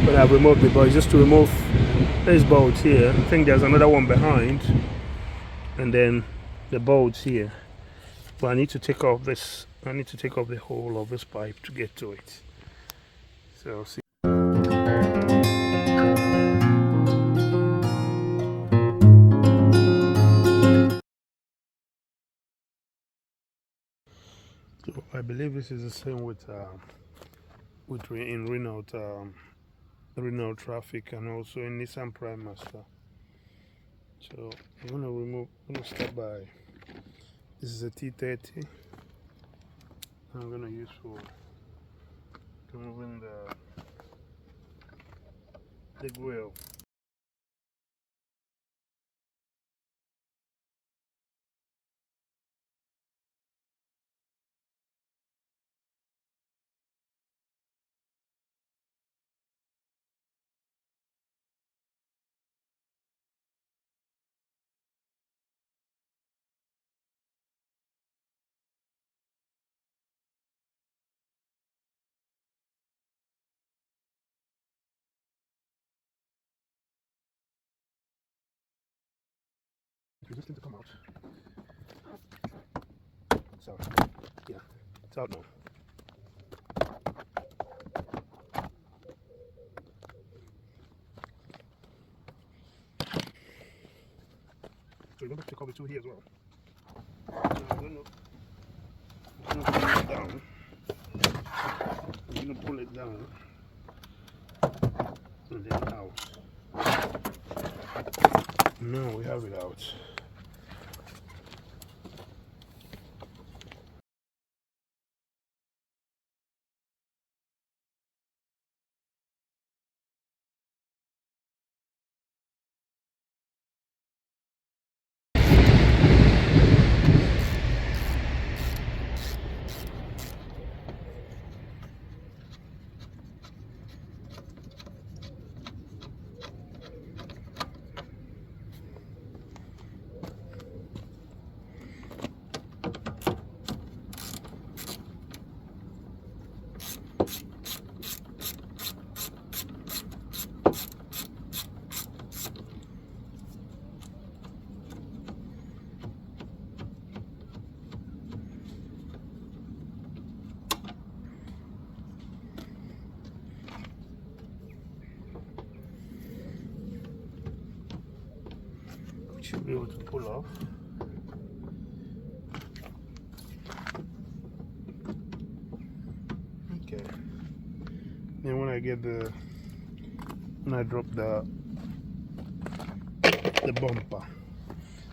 but I've removed it. But it's just to remove these bolts here. I think there's another one behind, and then the bolts here. But I need to take off this. I need to take off the whole of this pipe to get to it. So see. So I believe this is the same with in Renault Traffic, and also in Nissan Primaster. So I'm gonna start by, this is a T30. I'm gonna use for removing the grill. Resisting to come out. So yeah, it's out now. So remember to cover 2 here as well. So I'm gonna pull it down. I'm gonna pull it down and then out. Now we have it out. Should be able to pull off. Okay. Then when I drop the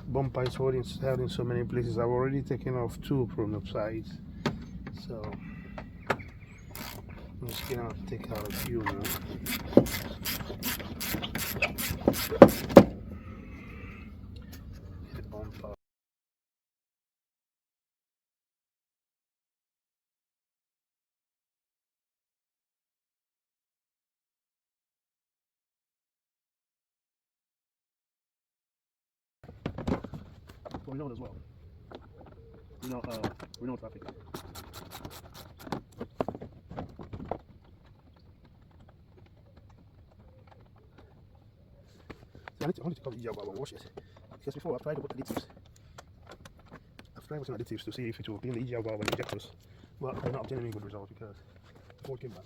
bumper is held in so many places. I've already taken off 2 from the sides, so I'm just gonna take out a few now. The bumper. For Renault as well. Renault Traffic. So I need to come to the EGR and wash it. Because before I've tried to put additives. I've tried putting additives to see if it will clean the EGR valve and injectors. But they're not obtaining any good results because it came back.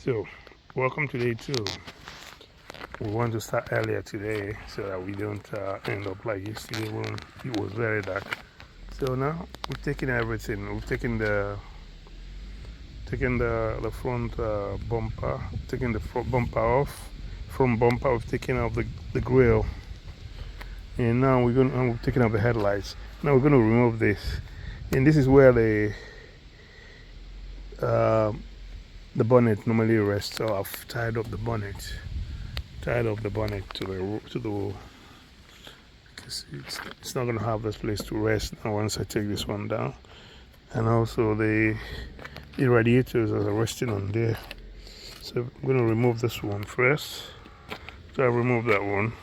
So, welcome to day 2. We want to start earlier today so that we don't end up like yesterday when it was very dark. So now we've taken everything. We've taken the front bumper, taken the front bumper off. Front bumper, we've taken off the grill, and now we've taken off the headlights. Now we're going to remove this, and this is where the bonnet normally rests. So I've tied up the bonnet to the because it's not going to have this place to rest now once I take this one down. And also the radiators are resting on there, so I'm going to remove this one first. So I remove that one,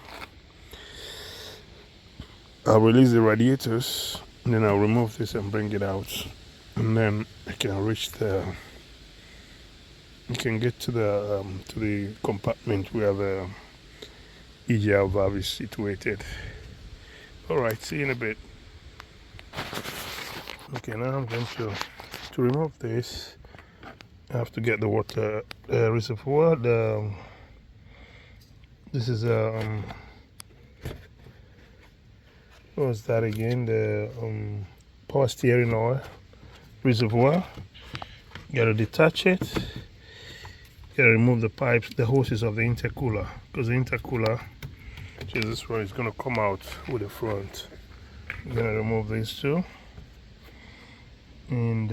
I'll release the radiators, and then I'll remove this and bring it out, and then I can reach you can get to the compartment where the EGR valve is situated. Alright, see you in a bit. Okay, now I'm going to remove this. I have to get the water reservoir. This is what was that again? The power steering oil reservoir. You gotta detach it. You gotta remove the pipes, the hoses of the intercooler, because the intercooler, which is this one, is gonna come out with the front. I'm gonna remove these two, and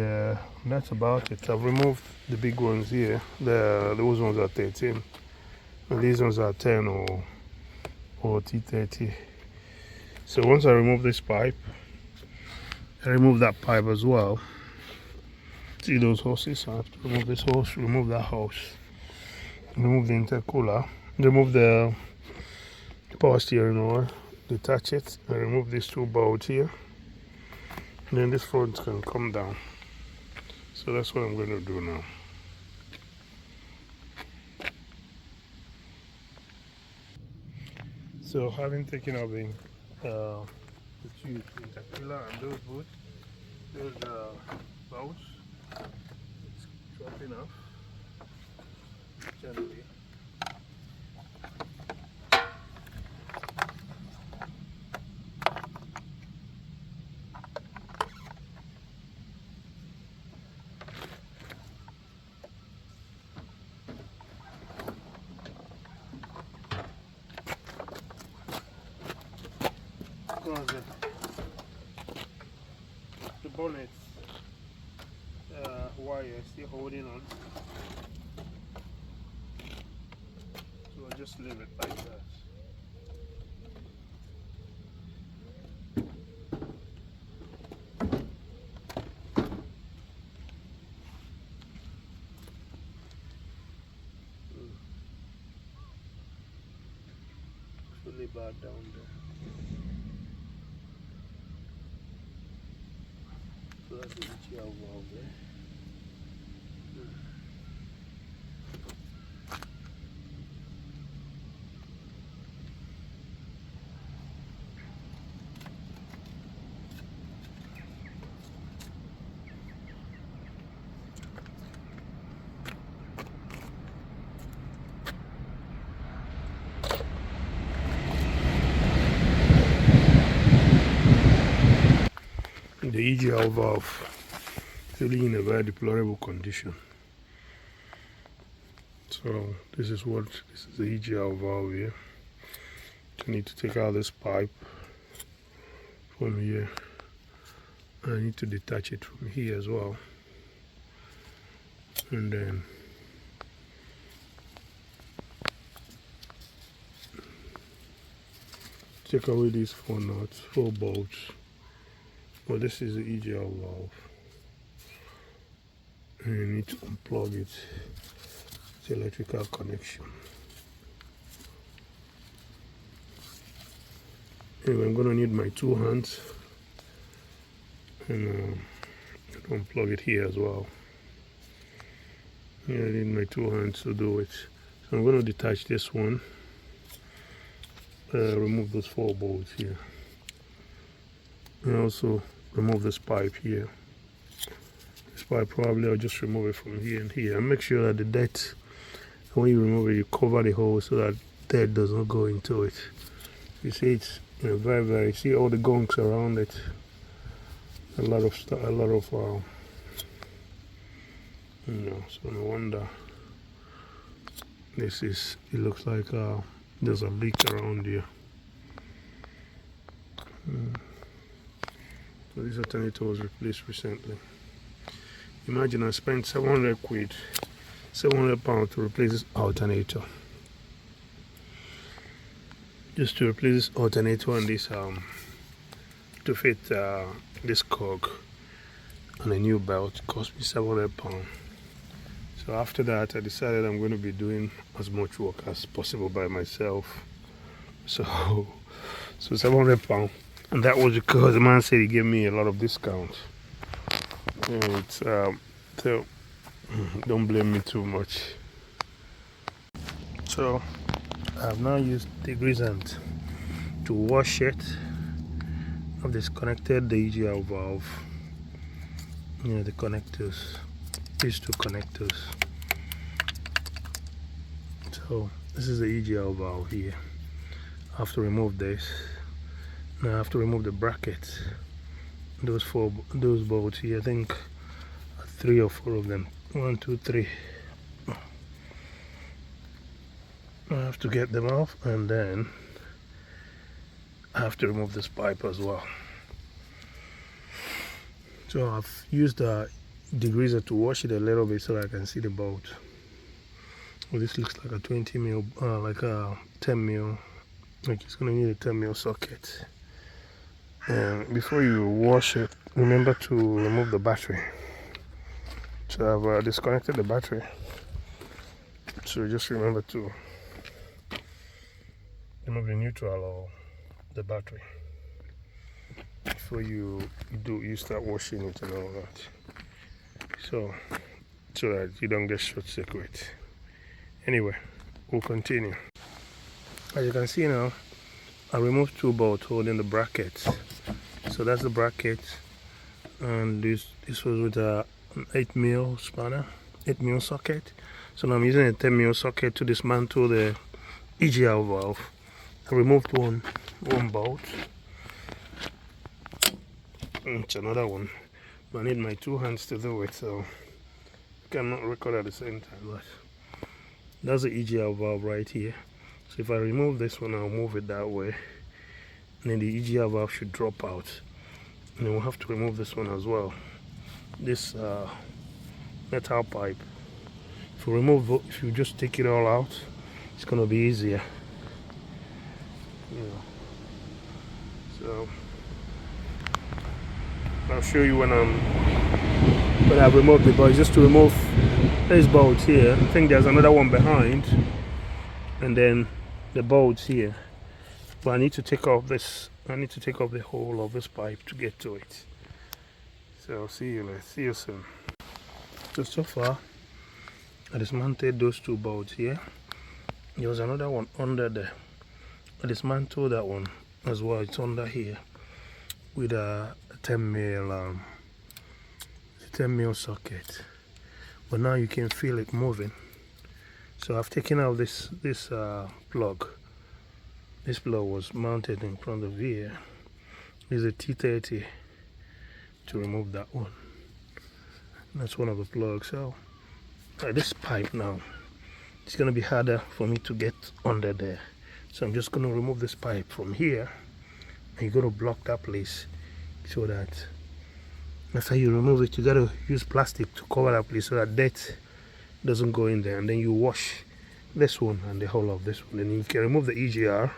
that's about it. I've removed the big ones here. Those ones are 13, and these ones are 10 or T30. So once I remove this pipe, I remove that pipe as well. See those hoses? I have to remove this hose, remove that hose, remove the intercooler, remove the power steering oil, detach it, and remove these two bolts here. And then this front can come down. So that's what I'm going to do now. So having taken out the tube intercooler and those bolts, those bolts, it's dropping off gently. The bonnet wire is still holding on, so I'll just leave it like that. Fully bad down there. So that's the EGR valve there. The EGR valve is really in a very deplorable condition. So this is the EGR valve here. You need to take out this pipe from here I need to detach it from here as well, and then take away these 4 nuts, 4 bolts. Well, this is the EGR valve, and you need to unplug it. It's electrical connection. Anyway, I'm going to need my 2 hands and unplug it here as well. Yeah, I need my 2 hands to do it. So I'm going to detach this one, remove those 4 bolts here, and also remove this pipe here. This pipe, probably I'll just remove it from here and here, and make sure that the dirt, when you remove it, you cover the hole so that dirt does not go into it. You see, it's very, see all the gunks around it. A lot of stuff, so no wonder this is, it looks like there's a leak around here. So this alternator was replaced recently. Imagine I spent 700 quid, 700 pounds to replace this alternator. Just to replace this alternator and this to fit this cog and a new belt cost me 700 pounds. So after that I decided I'm going to be doing as much work as possible by myself. So 700 pounds, and that was because the man said he gave me a lot of discount. And it's so don't blame me too much. So I've now used degreasant to wash it. I've disconnected the EGR valve, the connectors, these 2 connectors. So this is the EGR valve here. I have to remove this. Now I have to remove the brackets, those bolts here. I think 3 or 4 of them, 1, 2, 3. I have to get them off, and then I have to remove this pipe as well. So I've used a degreaser to wash it a little bit so I can see the bolt. Well, this looks like a 20 mil, like a 10 mil, like it's going to need a 10 mil socket. And before you wash it, remember to remove the battery. So I've disconnected the battery, so just remember to remove the neutral or the battery before you start washing it and all that, so that you don't get short circuit. Anyway, we'll continue. As you can see now, I removed 2 bolts holding the brackets. So that's the bracket, and this was with an 8 mil spanner, 8 mil socket. So now I'm using a 10 mil socket to dismantle the EGR valve. I removed one bolt. It's another one. I need my 2 hands to do it, so I cannot record at the same time. But that's the EGR valve right here. So if I remove this one, I'll move it that way, and then the EGR valve should drop out. And then we'll have to remove this one as well. This metal pipe. If you just take it all out, it's gonna be easier. So I'll show you when I've removed the bolt. Just to remove this bolt here. I think there's another one behind, and then the bolts here. But I need to take off this. I need to take off the whole of this pipe to get to it. So I'll see you soon. So far, I dismantled those 2 bolts here. There was another one under there. I dismantled that one as well. It's under here with a 10 mil socket. But now you can feel it moving. So I've taken out this plug. This plug was mounted in front of here. There's a T30 to remove that one. That's one of the plugs. So this pipe now, it's going to be harder for me to get under there. So I'm just going to remove this pipe from here, and you're going to block that place so that After you remove it, you gotta use plastic to cover that place so that dirt doesn't go in there, and then you wash this one and the whole of this one. Then you can remove the EGR,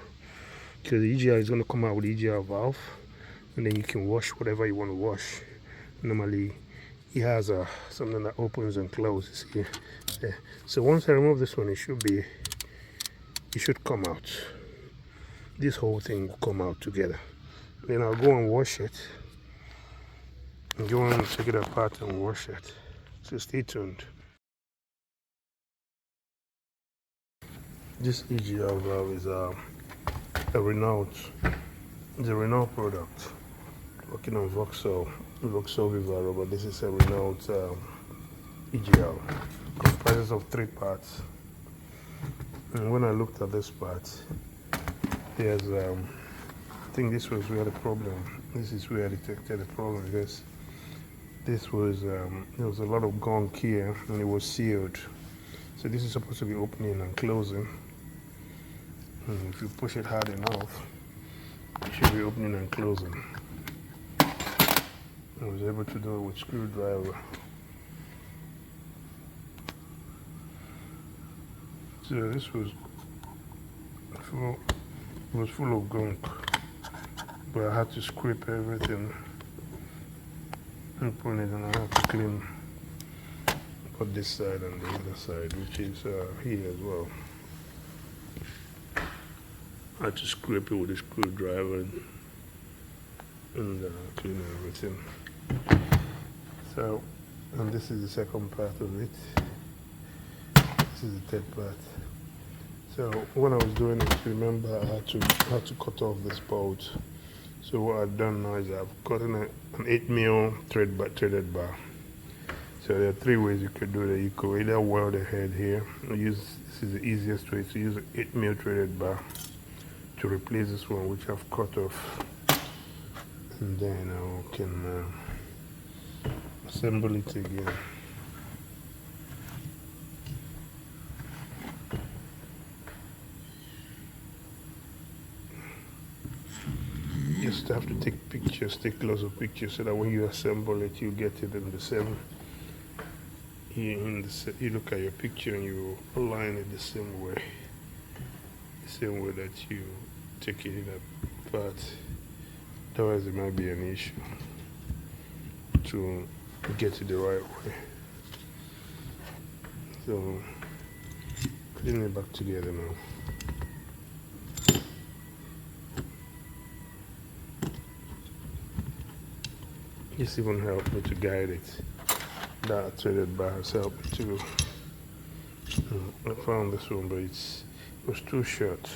because the EGR is going to come out with EGR valve, and then you can wash whatever you want to wash. Normally it has something that opens and closes here. Yeah. So once I remove this one, it should come out. This whole thing will come out together. Then I'll go and wash it, and go and take it apart and wash it. So stay tuned. This EGR valve is a Renault. It's a Renault product. Working on Vauxhall Vivaro, but this is a Renault EGR. Comprises of 3 parts. And when I looked at this part, there's I think this was where the problem. This is where I detected the problem, because this was there was a lot of gunk here, and it was sealed. So this is supposed to be opening and closing. And if you push it hard enough, it should be opening and closing. I was able to do it with screwdriver. So this was full of gunk, but I had to scrape everything and put it, and I had to clean both this side and the other side, which is here as well. I had to scrape it with a screwdriver and clean everything. So, and this is the second part of it. This is the third part. So when I was doing it, remember I had to cut off this bolt. So what I've done now is I've gotten an 8mm threaded bar. So there are 3 ways you could do it. You could either weld the head here. This is the easiest way to use an 8mm threaded bar to replace this one, which I've cut off, and then I can assemble it again. Just have to take pictures, take lots of pictures, so that when you assemble it, you get it in the same. You look at your picture and you align it the same way that you take it apart. Otherwise, it might be an issue to get it the right way. So, putting it back together now. This even helped me to guide it. That threaded bar has helped me too. I found this one, but it was too short.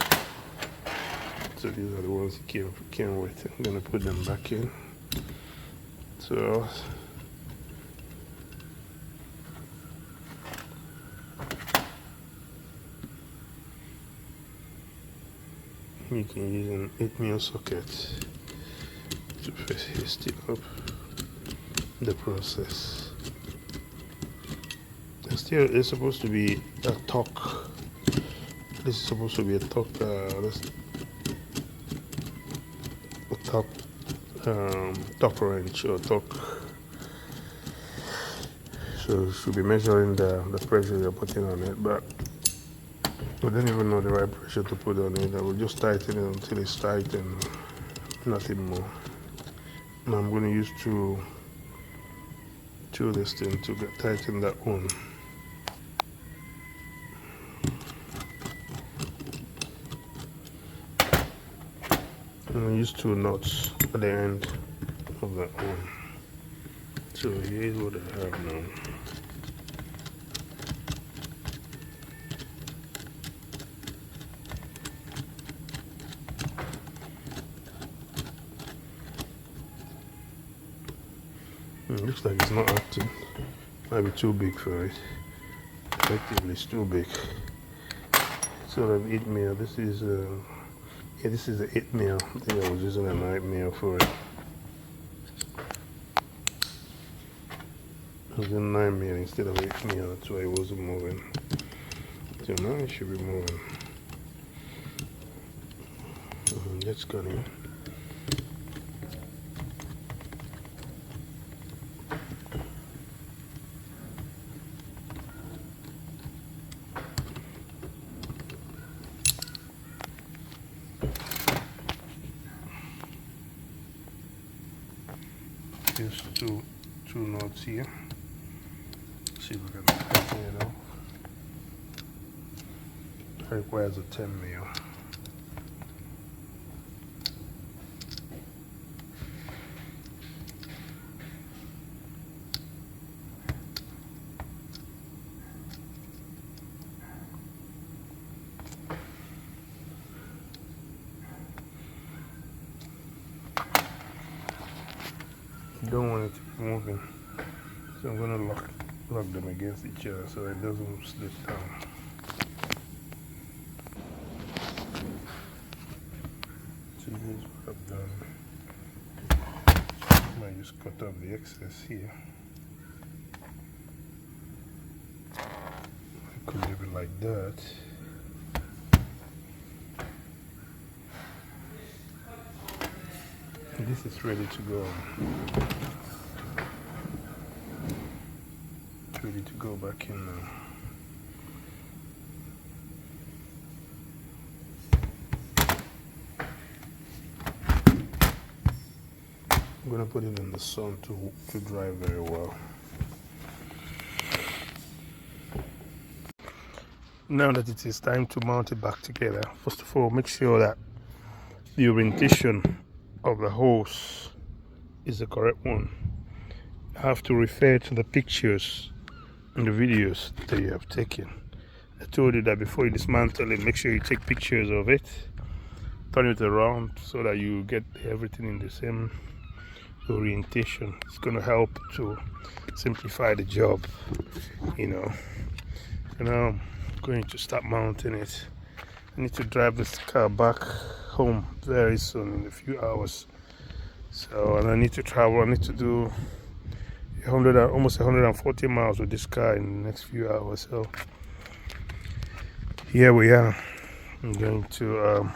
So these are the ones you came with. I'm gonna put them back in. So you can use an 8mm socket to first stick up the process. Still, it's supposed to be a torque. This is supposed to be a torque. Torque wrench or torque. So you should be measuring the pressure you're putting on it, but we don't even know the right pressure to put on it. I will just tighten it until it's tight and nothing more. Now I'm going to use two this thing to tighten that one. I'm going to use 2 nuts at the end of that one. So here's what I have now. It looks like it's not acting. Might be too big for it. Effectively, it's too big. Sort of 8mm. This is this is the 8mm. I think I was using a 9mm for it. I was in 9mm instead of 8mm. That's why it wasn't moving. So now it should be moving. That's got in. two nuts here. See if we can tighten it up. It requires a 10 mil. You don't want it to be moving, so I'm going to lock them against each other so it doesn't slip down. So here's what I've done. I just cut off the excess here. I could leave it like that. This is ready to go. It's ready to go back in now. I'm going to put it in the sun to dry very well. Now that it is time to mount it back together, first of all, make sure that the orientation of the hose is the correct one. You have to refer to the pictures and the videos that you have taken. I told you that before you dismantle it, make sure you take pictures of it, turn it around so that you get everything in the same orientation. It's going to help to simplify the job, you know. So now I'm going to start mounting it. I need to drive this car back home very soon, in a few hours. So, and I need to travel. I need to do almost 140 miles with this car in the next few hours. So here we are. I'm going to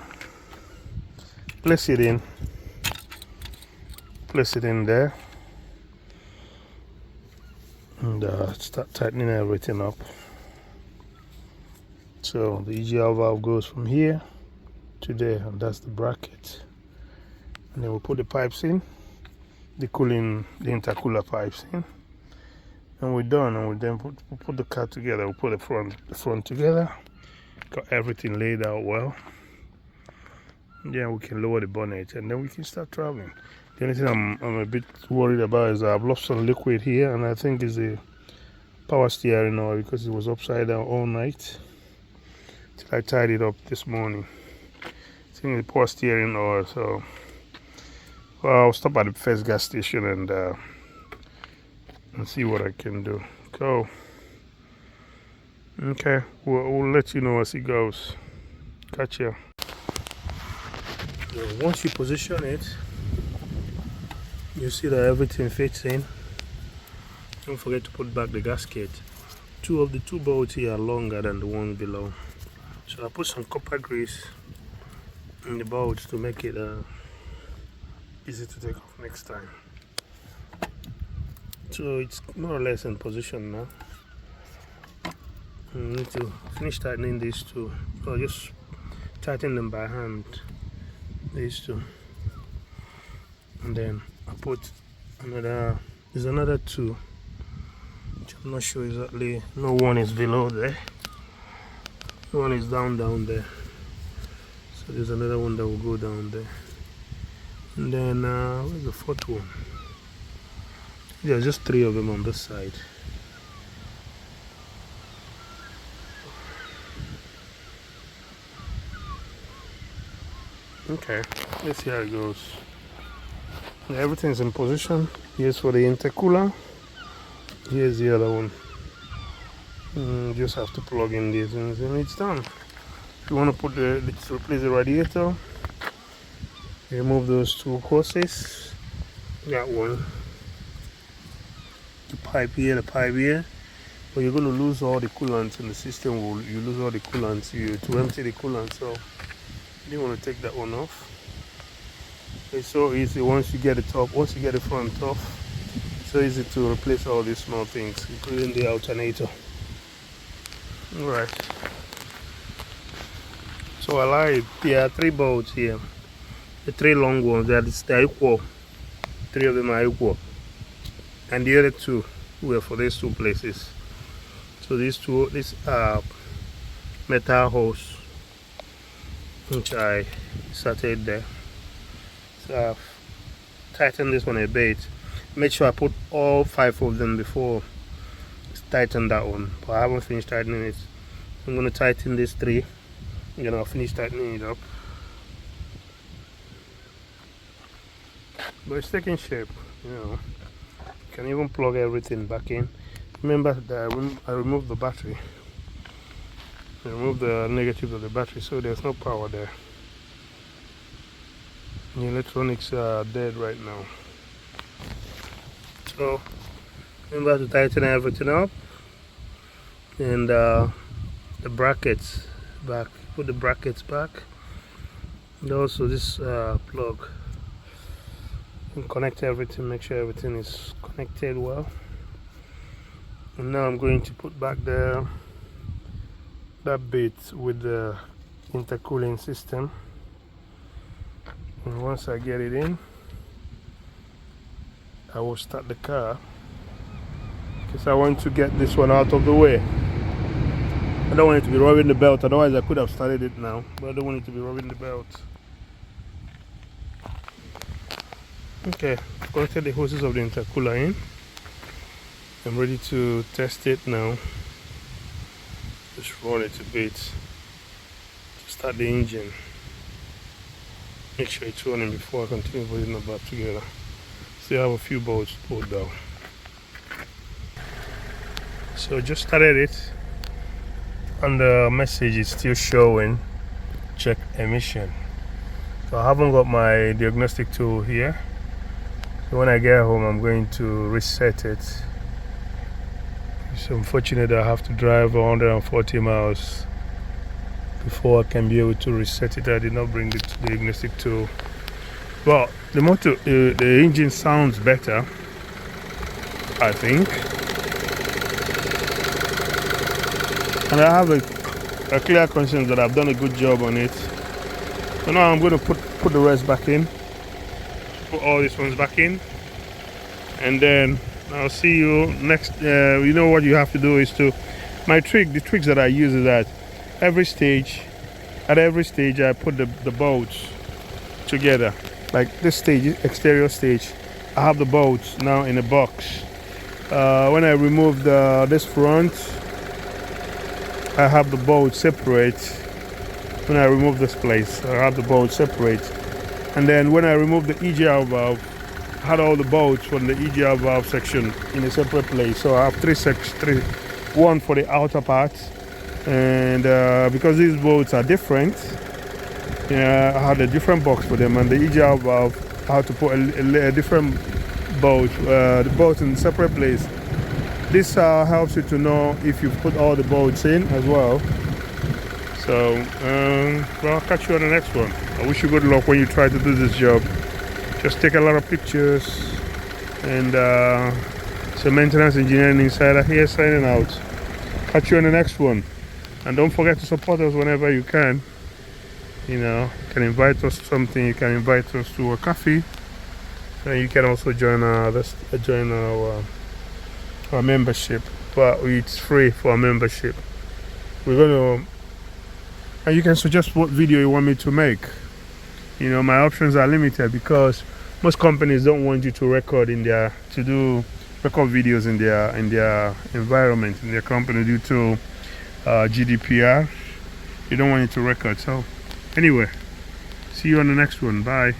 place it in there and start tightening everything up. So the EGR valve goes from here to there, and that's the bracket. And then we'll put the pipes in, the intercooler pipes in, and we're done. And we then put the car together. We'll put the front together, got everything laid out well. Yeah, we can lower the bonnet and then we can start traveling. The only thing I'm a bit worried about is I've lost some liquid here, and I think it's the power steering oil, because it was upside down all night till I tied it up this morning. I think the power steering oil. So well, I'll stop at the first gas station and see what I can do. Go. Okay, we'll let you know as it goes. Catch ya. Once you position it, you see that everything fits in. Don't forget to put back the gasket. Two of the two bolts here are longer than the one below, so I put some copper grease in the bolts to make it easy to take off next time. So it's more or less in position now. I need to finish tightening these two, or just tighten them by hand, these two, and then I put there's another two which I'm not sure exactly. No, one is below there, one is down there, so there's another one that will go down there. And then where's the fourth one? There's just three of them on this side. Okay, let's see how it goes. Everything's in position. Here's for the intercooler. Here's the other one. Just have to plug in these things and it's done. If you want to put let's replace the radiator, remove those two hoses. That one. The pipe here, but you're going to lose all the coolant in the system. You lose all the coolant to empty the coolant, so you didn't want to take that one off. It's so easy once you get the front off. It's so easy to replace all these small things, including the alternator. Alright, so I lied. There are three bolts here, the three long ones. They're equal. Three of them are equal. and the other two were for these two places. So these are metal holes which I started there. So I've tightened this one a bit. Make sure I put all 5 of them before tighten that one, but I haven't finished tightening it. I'm going to tighten these 3 and then I'll finish tightening it up. But it's taking shape, you know. You can even plug everything back in. Remember that I removed the battery. I removed the negative of the battery, so there's no power there. The electronics are dead right now. So remember to tighten everything up, and the brackets back. Put the brackets back, and also this plug. And connect everything. Make sure everything is connected well. And now I'm going to put back that bit with the intercooling system. And once I get it in, I will start the car, because I want to get this one out of the way. I don't want it to be rubbing the belt, otherwise I could have started it now, but I don't want it to be rubbing the belt. Okay, I've connected the hoses of the intercooler in. I'm ready to test it now. Just run it a bit to start the engine. Make sure it's running before I continue putting them back together. Still have a few bolts pulled down. So just started it, and the message is still showing check emission. So I haven't got my diagnostic tool here. So when I get home, I'm going to reset it. It's unfortunate I have to drive 140 miles before I can be able to reset it. I did not bring the diagnostic tool. Well, the motor, the engine sounds better, I think. And I have a clear conscience that I've done a good job on it. So now I'm going to put the rest back in. Put all these ones back in. And then I'll see you next. You know what you have to do is to, the tricks that I use is that at every stage I put the bolts together. Like this stage, exterior stage, I have the bolts now in a box. When I remove this front, I have the bolts separate. When I remove this place, I have the bolts separate. And then when I remove the EGR valve, I had all the bolts from the EGR valve section in a separate place. So I have three, one for the outer part, and because these bolts are different, I had a different box for them, and the EGR valve, I had to put a different bolt, the bolt in a separate place. This helps you to know if you put all the bolts in as well. So, well, I'll catch you on the next one. I wish you good luck when you try to do this job. Just take a lot of pictures. And so Maintenance Engineering Insider here signing out. Catch you on the next one. And don't forget to support us whenever you can. You know, you can invite us to something. You can invite us to a coffee. And you can also join our membership. But it's free for a membership. We're going to... And you can suggest what video you want me to make. You know, my options are limited because most companies don't want you to record record videos in their environment, in their company due to GDPR. You don't want you to record. So anyway, see you on the next one. Bye.